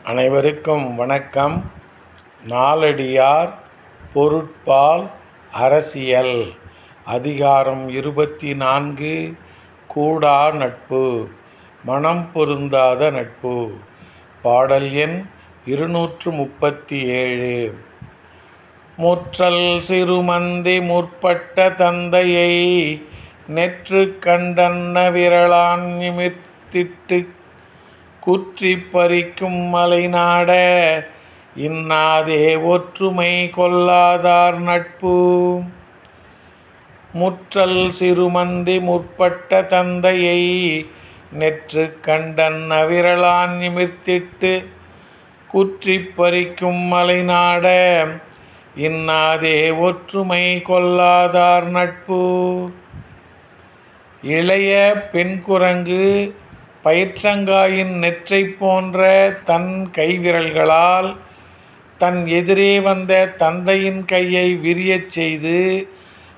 அனைவருக்கும் வணக்கம். நாலடியார் பொருட்பால் அரசியல் அதிகாரம் 24 கூடா நட்பு மனம் பொருந்தாத நட்பு. பாடல் எண் 237. முற்றல் சிறுமந்தி முற்பட்ட தந்தையை நெற்றுக் கண்டன்ன விரலான் நிமிர்த்திட்டுக் குற்றிப் பறிக்கும் மலைநாட இன்னாதே ஒற்றுமை கொள்ளாதார் நட்பு. முற்றல் சிறுமந்தி முற்பட்ட தந்தையை நெற்றுக் கண்டன்ன விரலான் நிமிர்த்திட்டு குற்றிப் பறிக்கும் மலைநாட இன்னாதே ஒற்றுமை கொள்ளாதார் நட்பு. இளைய பெண் குரங்கு பயிற்றங்காயின் நெற்றை போன்ற தன் கைவிரல்களால் தன் எதிரே வந்த தந்தையின் கையை விரியச் செய்து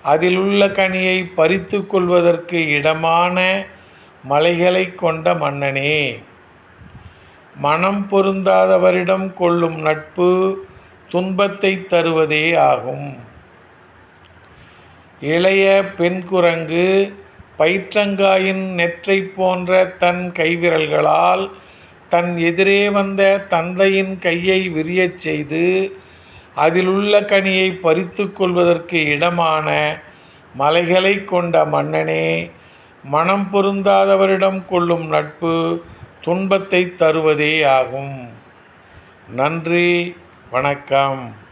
அதிலுள்ள கனியை பறித்து கொள்வதற்கு இடமான மலைகளைக் கொண்ட மன்னனே, மனம் பொருந்தாதவரிடம் கொள்ளும் நட்பு துன்பத்தை தருவதே ஆகும். இளைய பெண் குரங்கு பயிற்றங்காயின் நெற்றை போன்ற தன் கைவிரல்களால் தன் எதிரே வந்த தந்தையின் கையை விரியச் செய்து அதிலுள்ள கனியை பறித்து கொள்வதற்கு இடமான மலைகளைக் கொண்ட மன்னனே, மனம் பொருந்தாதவரிடம் கொள்ளும் நட்பு துன்பத்தை தருவதே ஆகும். நன்றி, வணக்கம்.